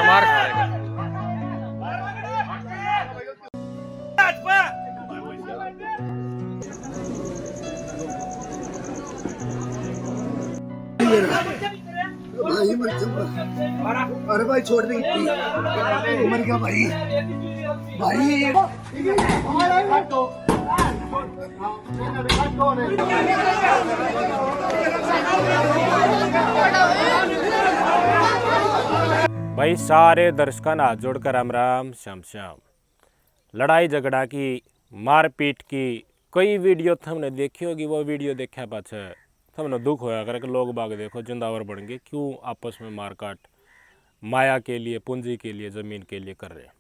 मार खाएगा। भाई मर जाऊंगा। अरे भाई छोड़ दे, मर गया भाई। भाई भाई सारे दर्शकों हाथ जोड़कर राम राम श्याम श्याम। लड़ाई झगड़ा की, मारपीट की कई वीडियो हमने देखी होगी। वो वीडियो देखा पाछे हमने दुख होया करे कि लोग बाग देखो जिंदावर बन गए, क्यों आपस में मारकाट माया के लिए, पूंजी के लिए, ज़मीन के लिए कर रहे हैं।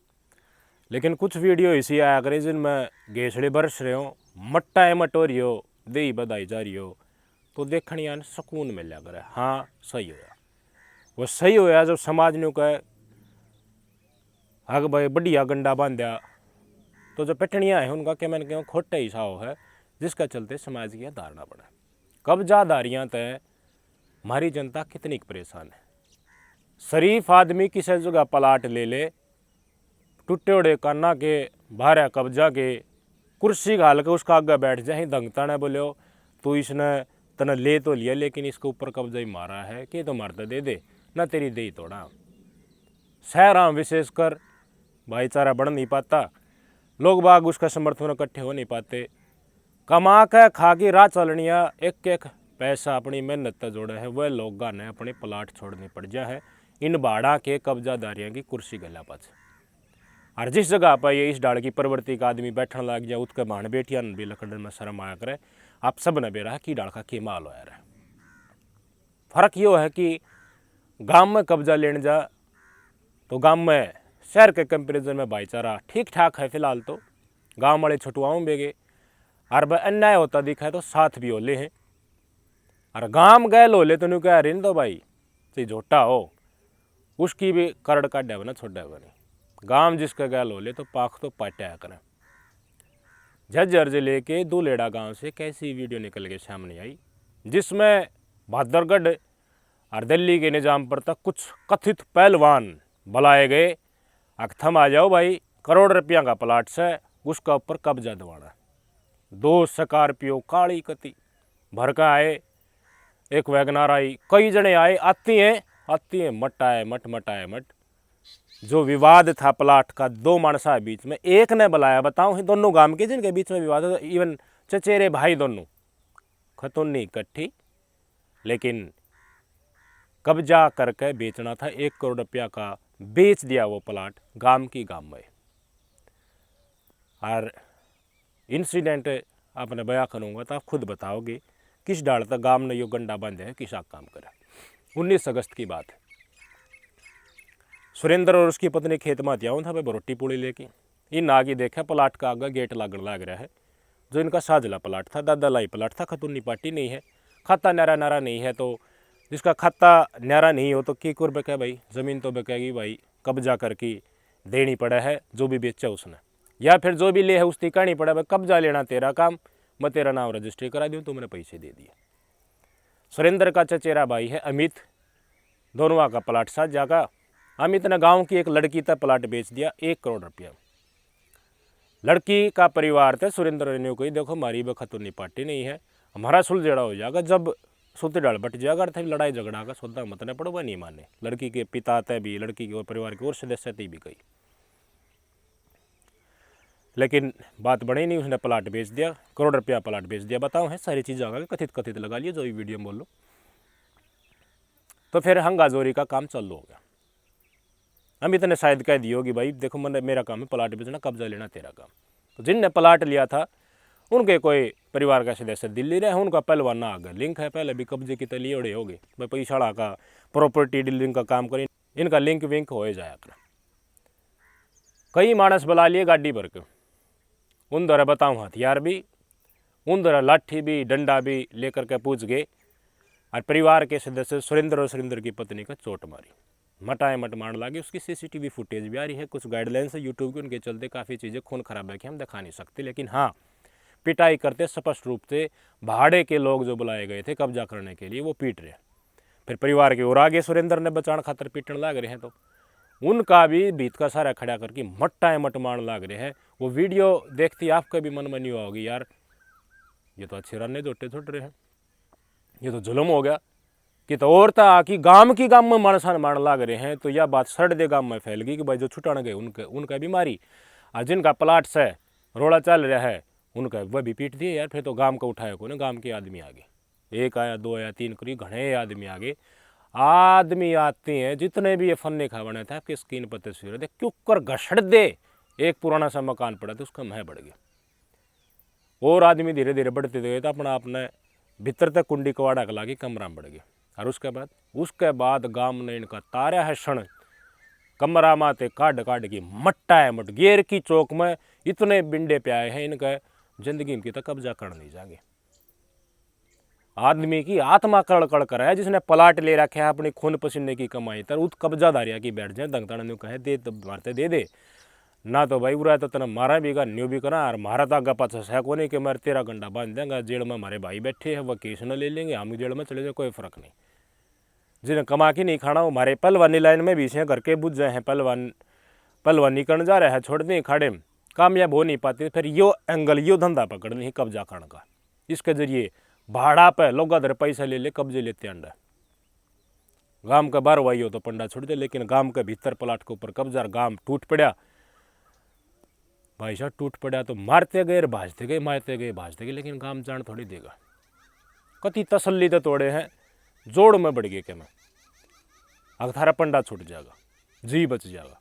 लेकिन कुछ वीडियो इसी आया करे जिनमें घेसड़े बरस रहे हो, मट्टा है मट हो रही हो, दही बधाई जा रही हो, तो देखने यान सुकून मिल करे। हाँ सही होया, वो सही होया जब समाज ने कहे हग भाई बढ़िया गंडा बांधा, तो जो पिटनियाँ हैं उनका क्या मैंने क्यों खोटे ही साव है, जिसका चलते समाज की धारणा बढ़े। कब्जादारियाँ तय हमारी जनता कितनी परेशान है। शरीफ आदमी किसी जगह प्लाट ले ले, टूटे उड़े काना के भारा कब्जा के कुर्सी घाल के उसका आगे बैठ जाए, दंगता ने बोले तो इसने तने ले तो लिया लेकिन इसके ऊपर कब्जा ही मारा है कि तो मारता दे दे ना, तेरी दे तोड़ा। शहर विशेषकर भाईचारा बढ़ नहीं पाता, लोग बाग उसका समर्थन इकट्ठे हो नहीं पाते। कमा के खा की राह चलनिया, एक एक पैसा अपनी मेहनत से जोड़े है, वह लोग गाने अपने प्लाट छोड़ने पड़ जा है इन बाड़ा के कब्जादारियों की कुर्सी गला पाछ। और जिस जगह पर ये इस डाल की प्रवृत्ति का आदमी बैठने लग जाए, उसके भाण बेटिया भी लकड़न में शर्म आया करे। आप सब ने बेरा कि डाल का के माल होया रहा। फर्क यो है कि गांव में कब्जा लेने जा तो गांव में शहर के कंपेरिजन में भाईचारा ठीक ठाक है फिलहाल, तो गांव वाले छुटवाऊँ बेगे और वह अन्याय होता दिखा है तो साथ भी होले हैं। और गांव गए लोले तो नहीं कह रही तो भाई चाहे झोटा हो उसकी भी करड़ काटे बना छोड़ा बने। गांव जिसका गैल होले तो पाख तो पाटा करें। झज्जर जिले के दूलेड़ा गांव से कैसी वीडियो निकल के सामने आई जिसमें बहादुरगढ़ और दिल्ली के निजाम पर तक कुछ कथित पहलवान बुलाए गए। थम आ जाओ भाई, करोड़ रुपया का प्लाट से उसका ऊपर कब्जा दिवाना। 2 स्कॉर्पियो काली कती भर का आए, एक वैगनार आई, कई जने आए, आती हैं मट आए मट। जो विवाद था प्लाट का 2 मानसा बीच में, एक ने बुलाया, बताऊं दोनों गांव के जिनके बीच में विवाद था, इवन चचेरे भाई दोनों खतौनी इकट्ठी, लेकिन कब्जा करके बेचना था। 1 करोड़ रुपया का बेच दिया वो प्लाट गांव की गांव में। और इंसिडेंट आपने बयां करूँगा तो आप खुद बताओगे किस डाल तक गांव ने यो गंडा बांधे है, किस काम करे। 19 अगस्त की बात है। सुरेंद्र और उसकी पत्नी खेत में हथियाऊँ था भाई रोटी पूड़ी लेके, इन आगे देखा प्लाट का आगे गेट लागण लाग रहा है, जो इनका साझला प्लाट था, दादा लाई प्लाट था। खतुन्नी पार्टी नहीं है, खाता न्यारा नहीं है, तो जिसका खाता न्यारा नहीं हो तो की कुर बेके भाई, ज़मीन तो बेकेगी भाई, कब्जा करके देनी पड़ा है जो भी बेचा उसने, या फिर जो भी ले है उसकी कहनी पड़ा भाई कब्जा लेना तेरा काम, मैं तेरा नाम रजिस्ट्री करा दूँ, तुमने पैसे दे दिए। सुरेंद्र का चचेरा भाई है अमित, दोनों का प्लाट साथ जागा। अमित ने गांव की एक लड़की तक प्लाट बेच दिया 1 करोड़ रुपया। लड़की का परिवार थे सुरेंद्र ने कही देखो हमारी बखतुन्नी पार्टी नहीं है, हमारा सुलझेड़ा हो जाएगा, जब सुत डाल बट जाएगा, थे लड़ाई झगड़ा का सौदा मत न पड़ोगा, नहीं माने। लड़की के पिता तय भी, लड़की के परिवार की और सदस्य भी गई, लेकिन बात बनी नहीं, उसने प्लाट बेच दिया, करोड़ रुपया प्लाट बेच दिया। बताओ है सारी चीज़ आगे कथित लगा लिए, जो भी वीडियो में बोल लो। तो फिर हंगाजोरी का काम चालू हो गया। अमित ने शायद कह दी होगी भाई देखो मैंने, मेरा काम है प्लाट बेचना, कब्जा लेना तेरा काम। तो जिनने प्लाट लिया था उनके कोई परिवार का सदस्य दिल्ली रहे, उनका पहलवाना आगे लिंक है, पहले भी कब्जे की तली ओढ़े हो गए भाई, पैसा का प्रॉपर्टी डीलिंग का काम करें, इनका लिंक विंक हो जाया कर। कई मानस बुला लिए गाड़ी भर के, उन द्वारा बताऊँ हथियार भी, उन तरह लाठी भी डंडा भी लेकर के पूछ गए और परिवार के सदस्य सुरेंद्र और सुरेंद्र की पत्नी का चोट मारी, मटाए मट मारने लगे। उसकी सीसीटीवी फुटेज भी आ रही है, कुछ गाइडलाइंस है यूट्यूब की, उनके चलते काफ़ी चीज़ें खून खराब है कि हम दिखा नहीं सकते, लेकिन हाँ पिटाई करते स्पष्ट रूप से भाड़े के लोग जो बुलाए गए थे कब्जा करने के लिए वो पीट रहे हैं। फिर परिवार के और आगे सुरेंद्र ने बचाण खातर पीटने लग रहे हैं, तो उनका भी बीत का सारा खड़ा करके मट्टा मट मारने लग रहे हैं। वो वीडियो देखती आपका भी मन में नहीं हुआ होगी यार ये तो अच्छे रन्ने जोटे छुट रहे हैं, ये तो जुल्म हो गया कि तो औरता आकी गांव में मानसान मारने लग रहे हैं। तो यह बात सड़दे गांव में फैल गई कि भाई जो छुटान गए उनका बीमारी और जिनका प्लाट से रोड़ा चल रहा है उनका वह भी पीट दिए यार। फिर तो गांव का उठाया को ना, गांव के आदमी आगे, एक आया दो आया तीन करी घने आदमी आगे आते हैं जितने भी ये फन्ने खावने थे आपके स्क्रीन पर तस्वीर देख क्यों कर घसड़ दे। एक पुराना सा मकान पड़ा था उसका मह बढ़ गया और आदमी धीरे धीरे बढ़ते गए तो अपना अपने भीतर तक कुंडी कवाड़ा कला के कमरा में बढ़ गया। और उसके बाद गांव ने इनका तारा है क्षण कमरा माते काट की मट्टा है मट गेर की चौक में इतने बिंडे पे आए हैं इनका जिंदगी इनकी तक कब्जा कर नहीं जाएंगे। आदमी की आत्मा कड़ कर है जिसने प्लाट ले रखा है अपनी खून पसीने की कमाई तर उत कब्जादारिया की बैठ जाए दंगताना न्यू कहे दे तो मारते दे ना तो भाई बुरा तो तना मारा भी का न्यू भी करा और मारा तो आगा पाछा है को नहीं कि मारे 13 घंटा बांध देंगे जेल में हमारे भाई बैठे हैं वह केस न ले लेंगे हम जेल में चले जाए कोई फर्क नहीं। जिन्हें कमा के नहीं खाना वो हमारे पहलवानी लाइन में भी से घर के बुझ जाए हैं पहलवानी करने जा रहे हैं छोड़ दें खाड़े में कामयाब हो नहीं पाते फिर यो एंगल यो धंधा पकड़ नहीं कब्जा करने का। इसके जरिए भाड़ा पे लोग अदर पैसा ले कब्जे लेते अंडा गांव का बार वाई हो तो पंडा छोड़ दे लेकिन गांव के भीतर प्लाट के ऊपर कब्जा गांव टूट पड़ा भाई साहब टूट पड़ा तो मारते गए भाजते गए मारते गए लेकिन गांव जान थोड़ी देगा। कति तसल्ली तो तोड़े हैं जोड़ में बढ़ गए कि मैं अगर थारा पंडा छूट जाएगा जी बच जाएगा।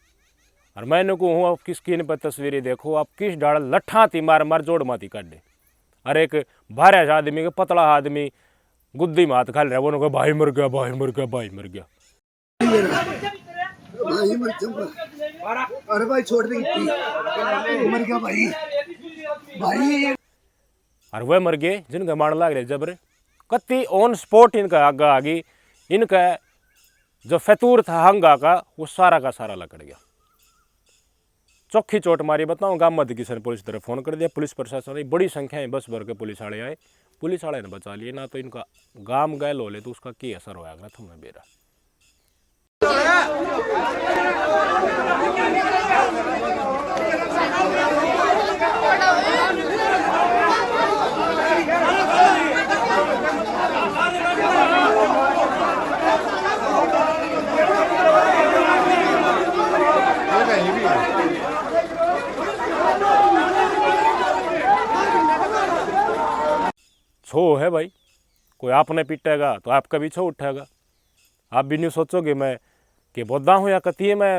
और मैंने को हूँ आपकी स्क्रीन पर तस्वीरें देखो आप किस डाल लट्ठा थी मार जोड़ माती काट दे। अरे एक भारे आदमी के पतला आदमी गुद्दी में हाथ खाल रहा वो भाई मर गया भाई मर गया भाई मर गया भाई मर जाऊंगा। अरे भाई छोड़ दे मर गया भाई और वह मर गए जिनका मार लाग रहे जबर कति ऑन स्पॉट इनका आगा आगी इनका जो फतूर था हंगा का वो सारा का सारा लकड़ गया। चौखी चोट मारी बताऊं गांव मध्य किसी ने पुलिस तरफ फोन कर दिया पुलिस प्रशासन ने बड़ी संख्या में बस भर के पुलिस वाले आए पुलिस वाले ने बचा लिए ना तो इनका गांव गैल हो ले तो उसका क्या असर होगा तुमने बेरा। छो है भाई कोई आपने पीटेगा तो आपका भी छो उठेगा। आप भी नहीं सोचोगे मैं कि बोदा हूँ या कतिये मैं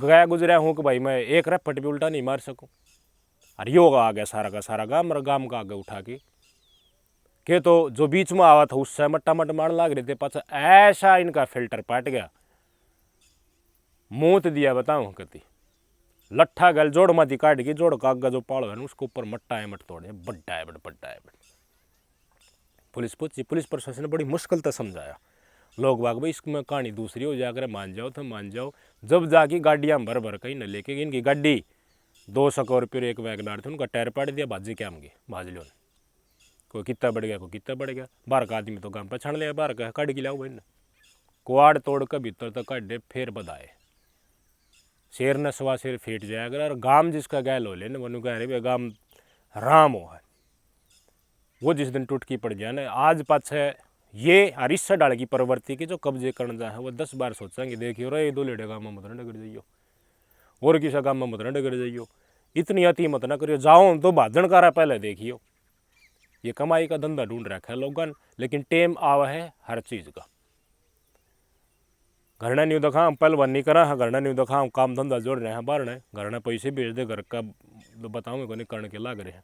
गया गुजरा हूँ कि भाई मैं एक रपट भी उल्टा नहीं मार सकूँ। अरे योगा आ गया सारा का सारा गांव का आगे उठा के तो जो बीच में आवा था उससे मट्टा मट मारने लग रहे थे पाछा ऐसा इनका फिल्टर पाट गया मूत दिया बताऊँ कति लट्ठा गल जोड़ माती काट के जोड़ का आगा जो पाड़ो है उसके ऊपर मट्टा है मट तोड़े बड्डा है बड्डा है। पुलिस पूछी पुलिस प्रशासन ने बड़ी मुश्किल से समझाया लोग बाग भाई इसमें कहानी दूसरी हो जाकर मान जाओ तो मान जाओ। जब जाके गाड़ियाँ भर भर कहीं न लेके इनकी गाड़ी 200 रुपये एक वैगनार थे उनका टायर पाट दिया भाजी क्या हमगे भाज लो कोई कितना बढ़ गया कोई कितना बढ़ गया। बाहर का आदमी तो गांव पछाड़ लिया बाहर का काट गिलाओ भाई ने कुआड़ तोड़ कर भीतर तक काटे फिर बदाए शेर न सवा शेर फेट जाएगा। और गांव जिसका गैल हो ले न वनु कह रहे गांव राम हो है वो जिस दिन टूट की पड़ जाए ना आज पाछे ये और इससे डाल की प्रवृत्ति की जो कब्जे करना चाहे वो 10 बार सोचेंगे देखियो रे दो लेड़े गाँव में मत न डगर जाइयो और किसी गाँव में मत न डगर जाइयो इतनी अति मत ना करियो जाओ तो भाजन कारा पहले देखियो। ये कमाई का धंधा ढूंढ रखा है लोगन लेकिन टेम आवा है हर चीज़ का। घरना न्यू दखा पहलवान नहीं करा घरना न्यू दखा काम धंधा जोड़ रहे हैं बाहर ने घरना पैसे भेज दे घर का बताऊँगे को नहीं करने के लाग रहे हैं।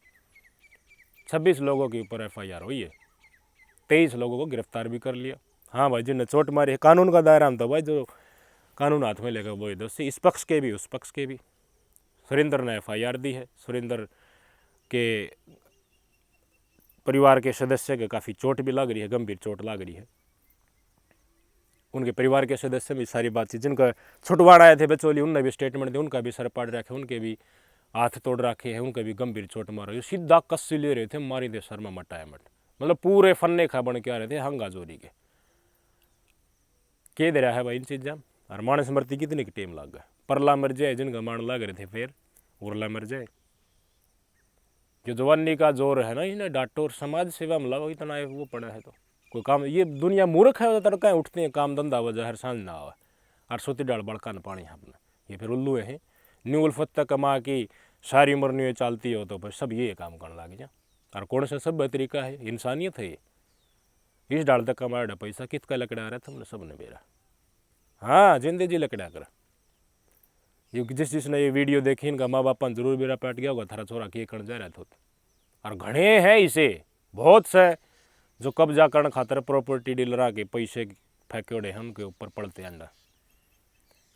26 लोगों के ऊपर FIR हुई है 23 लोगों को गिरफ्तार भी कर लिया। हाँ भाई जिनने चोट मारी है कानून का दायरा में तो भाई जो कानून हाथ में लेकर वही दोषी इस पक्ष के भी उस पक्ष के भी। सुरेंद्र ने FIR दी है। सुरेंद्र के परिवार के सदस्य के काफ़ी चोट भी लग रही है, गंभीर चोट लग रही है। उनके परिवार के सदस्य भी सारी बातचीत, जिनका छुटवाड़ आए थे बचौली, उनने भी स्टेटमेंट दिया, उनका भी सर पाड़ रखे, उनके भी हाथ तोड़ रखे हैं, उनके भी गंभीर चोट मारो, सीधा कस्सी ले रहे थे, मारी दे सर में मटाया मट, मतलब पूरे फन्ने खा बन के आ रहे थे हंगा जोरी के दे रहा है भाई इन चीज़ा। और मानस मरती कितनी की टेम लग गए, परला मर जाए जिनका मान लग रहे थे, फिर उरला मर जाए। जो जवानी का जोर है ना, इन्हें डांटो और समाज सेवा में लगाओ, इतना वो पड़ा है तो कोई काम, ये दुनिया मूर्ख है, तो कहीं उठते हैं काम धंधा वजह हर सांझ ना आवे, और सोती डाल बड़का न पानी अपना, ये फिर उल्लू है न्यू उल्फत कमा की सारी उम्र न्यू चलती हो तो फिर सब ये काम करने लग जा। और कौन सा सब तरीका है, इंसानियत है ये। इस डाल तक कमाया पैसा कितना लकड़ा रहा तुमने सबने मेरा, हाँ जिंदगी जी लकड़ा कर। ये जिसने ये वीडियो देखी, इनका माँ बाप जरूर बेरा पैट गया होगा, थारा छोरा के कर जा रहा था। और घने हैं इसे बहुत से जो कब्जा करने खातर प्रॉपर्टी डीलर के पैसे फेंके हैं उनके ऊपर पड़ते अंडा।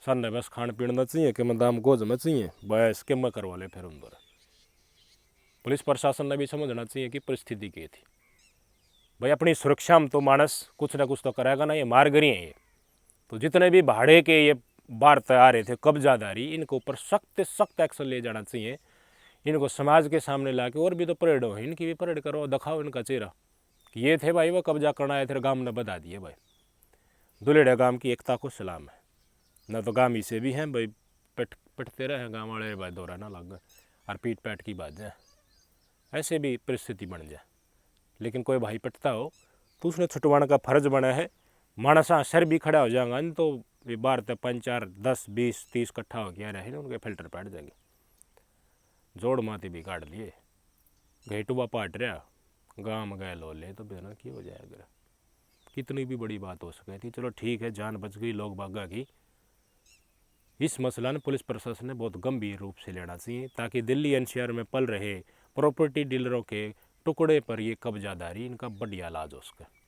सर ने बस खान पीना चाहिए कि मैं दाम गोज में चाहिए, बस के मैं करवा ले फिर अंदर। पुलिस प्रशासन ने भी समझना चाहिए कि परिस्थिति क्या थी भाई, अपनी सुरक्षा में तो मानस कुछ ना कुछ तो करेगा ना, ये मारगरी हैं ये। तो जितने भी भाड़े के ये बाहर तैयार रहे थे कब्जादारी, इनके ऊपर सख्त सख्त एक्शन ले जाना चाहिए, इनको समाज के सामने ला के, और भी तो परेड हो, इनकी भी परेड करो, दिखाओ इनका चेहरा कि ये थे भाई वो कब्जा करना आए थे, गांव ने बता दिए भाई। दुलेड़ा गांव की एकता को सलाम है, न तो गांव इसे भी हैं भाई पिटते रहे गांव वाले भाई, दौरा ना लग और पीट पैट की बात जाए, ऐसे भी परिस्थिति बन जाए। लेकिन कोई भाई पिटता हो तो उसने छुटवाने का फर्ज बना है, मानसा सर भी खड़ा हो जाएगा न तो ये बार तक 5 4 10 20 30 इकट्ठा हो गया रहे, उनके फिल्टर पैट जाएंगे, जोड़ माती भी काट लिए, घेटुआ पाट रहा गाँव में गए लो ले तो बेना की हो जाएगा। कितनी भी बड़ी बात हो सके थी, चलो ठीक है जान बच गई लोग भागा की। इस मसला ने पुलिस प्रशासन ने बहुत गंभीर रूप से लेना चाहिए, ताकि दिल्ली एनसीआर में पल रहे प्रॉपर्टी डीलरों के टुकड़े पर ये कब्जादारी, इनका बढ़िया इलाज हो सके।